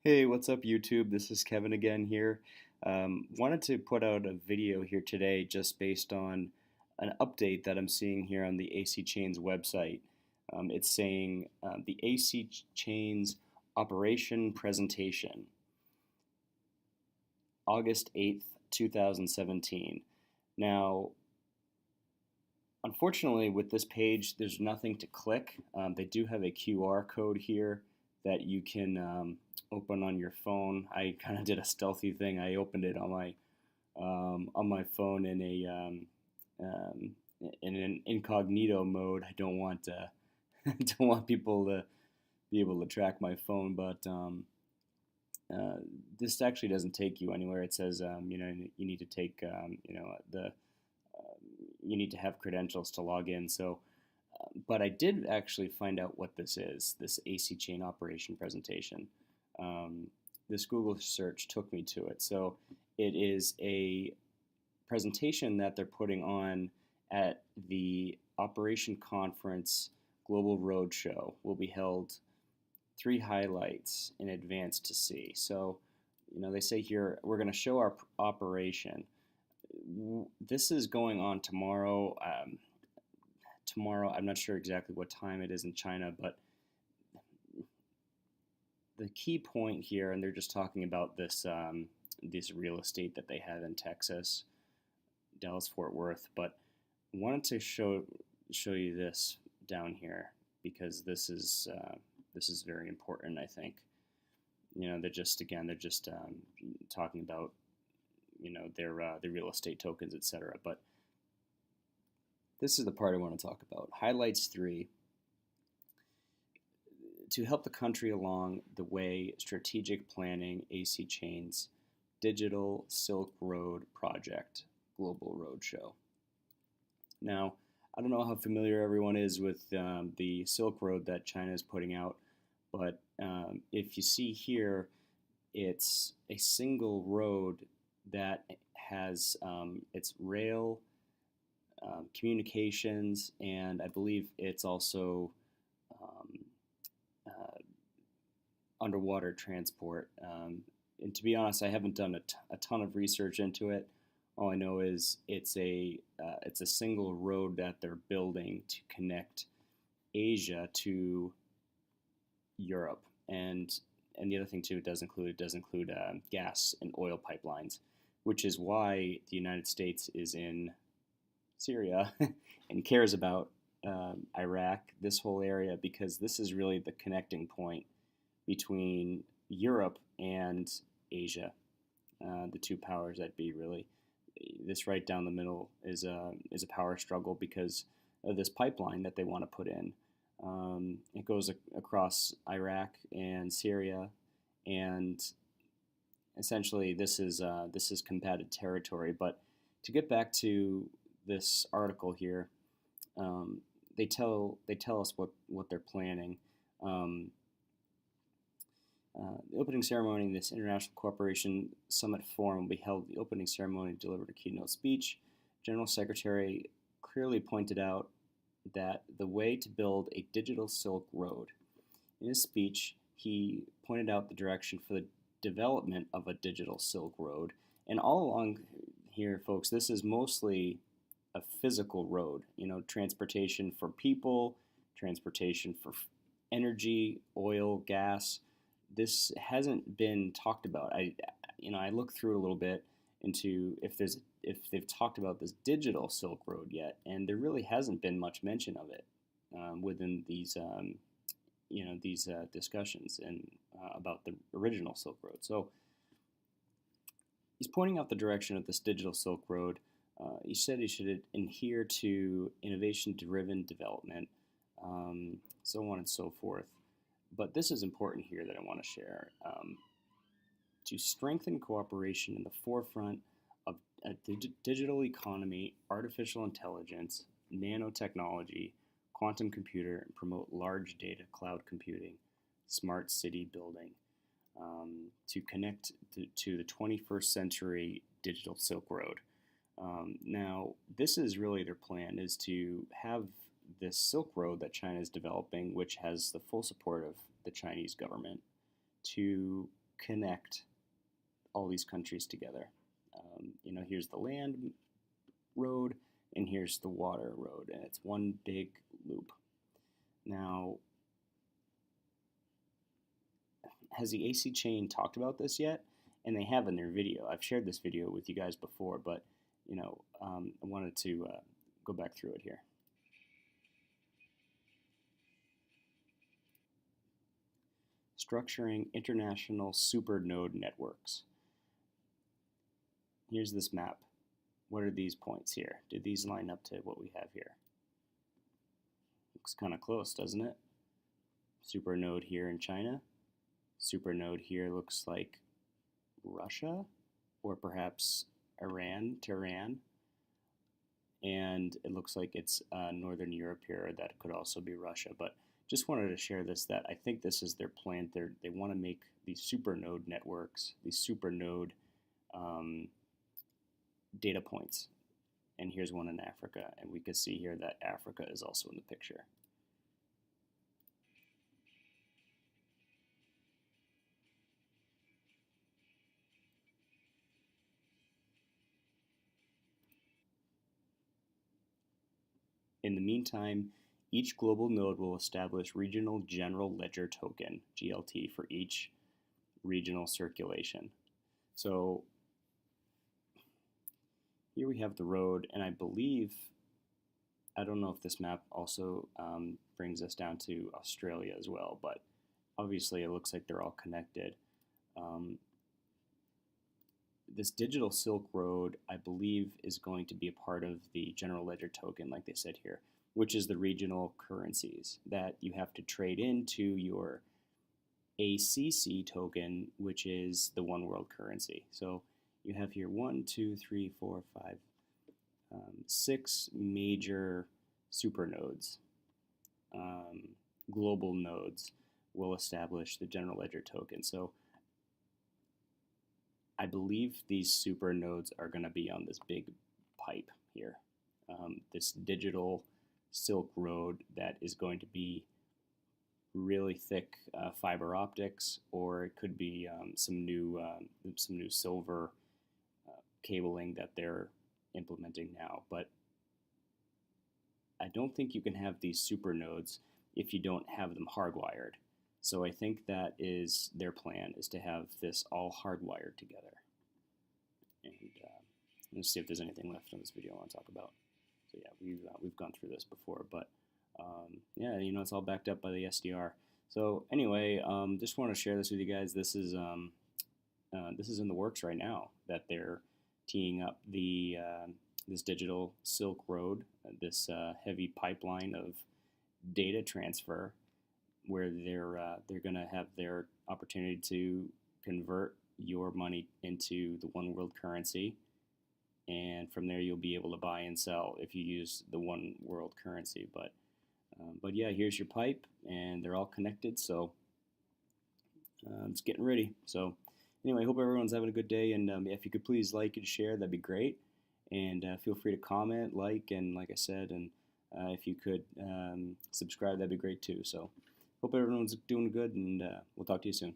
Hey, what's up, YouTube? This is Kevin again here. Wanted to put out a video here today just based on an update that I'm seeing here on the ACChain's website. It's saying the ACChain's Operation Presentation, August 8th, 2017. Now, unfortunately, with this page, there's nothing to click. They do have a QR code here that you can open on your phone. I kind of did a stealthy thing. I opened it on my phone um, in an incognito mode. I don't want don't want people to be able to track my phone, but uh, this actually doesn't take you anywhere. It says you need to take you need to have credentials to log in. So, but I did actually find out what this is. This ACChain Operation Presentation. Um, this Google search took me to it. So it is a presentation that they're putting on at the Operation Conference Global Roadshow. Will be held 3 highlights in advance to see. So, they say here we're going to show our operation. This is going on tomorrow. Tomorrow, I'm not sure exactly what time it is in China, but the key point here, and they're just talking about this real estate that they have in Texas, Dallas Fort Worth. But I wanted to show you this down here because this is very important. I think they're just talking about their real estate tokens, etc. But this is the part I want to talk about. Highlights 3. To help the country along the way, strategic planning, ACChain's Digital Silk Road Project Global Roadshow. Now, I don't know how familiar everyone is with the Silk Road that China is putting out, but if you see here, it's a single road that has its rail, communications, and I believe it's also underwater transport. And to be honest, I haven't done a ton of research into it. All I know is it's a single road that they're building to connect Asia to Europe, and the other thing too, it does include gas and oil pipelines, which is why the United States is in Syria and cares about Iraq, this whole area, because this is really the connecting point between Europe and Asia, the two powers that be. Really, this right down the middle is a power struggle because of this pipeline that they want to put in. It goes across Iraq and Syria, and essentially this is combated territory. But to get back to this article here, they tell us what they're planning. The opening ceremony in this International Cooperation Summit Forum will be held. The opening ceremony delivered a keynote speech. General Secretary clearly pointed out that the way to build a digital Silk Road. In his speech, he pointed out the direction for the development of a digital Silk Road. And all along here, folks, this is mostly a physical road. Transportation for people, transportation for energy, oil, gas. This hasn't been talked about. I looked through a little bit into if they've talked about this digital Silk Road yet, and there really hasn't been much mention of it within these discussions and about the original Silk Road. So he's pointing out the direction of this digital Silk Road. He said he should adhere to innovation-driven development, so on and so forth. But this is important here that I want to share. To strengthen cooperation in the forefront of a digital economy, artificial intelligence, nanotechnology, quantum computer, and promote large data cloud computing, smart city building, to connect to the 21st century digital Silk Road. Now, this is really their plan, is to have this Silk Road that China is developing, which has the full support of the Chinese government, to connect all these countries together. Here's the land road, and here's the water road, and it's one big loop. Now, has the ACChain talked about this yet? And they have in their video. I've shared this video with you guys before, but I wanted to go back through it here. Structuring international supernode networks. Here's this map. What are these points here? Do these line up to what we have here? Looks kind of close, doesn't it? Supernode here in China. Supernode here looks like Russia, or perhaps Iran, Tehran. And it looks like it's Northern Europe here. That could also be Russia. But just wanted to share this, that I think this is their plan. They want to make these supernode networks, these supernode data points. And here's one in Africa. And we can see here that Africa is also in the picture. In the meantime, each global node will establish regional general ledger token, GLT, for each regional circulation. So here we have the road, and I believe, I don't know if this map also brings us down to Australia as well, but obviously it looks like they're all connected. This digital Silk Road, I believe, is going to be a part of the general ledger token, like they said here, which is the regional currencies that you have to trade into your ACC token, which is the one world currency. So you have here 1, 2, 3, 4, 5, 6 major supernodes, global nodes will establish the general ledger token. So I believe these super nodes are going to be on this big pipe here, this digital Silk Road that is going to be really thick fiber optics, or it could be some new silver cabling that they're implementing now. But I don't think you can have these super nodes if you don't have them hardwired. So I think that is their plan, is to have this all hardwired together. And let's see if there's anything left on this video I want to talk about. So yeah, we've gone through this before, but yeah, it's all backed up by the SDR. So anyway, just want to share this with you guys. This is in the works right now, that they're teeing up the this digital Silk Road, this heavy pipeline of data transfer, where they're going to have their opportunity to convert your money into the one world currency, and from there you'll be able to buy and sell if you use the one world currency. But yeah, here's your pipe, and they're all connected, so it's getting ready. So anyway, I hope everyone's having a good day, and if you could please like and share, that'd be great. And feel free to comment, and like I said, and if you could subscribe, that'd be great too. So hope everyone's doing good, and we'll talk to you soon.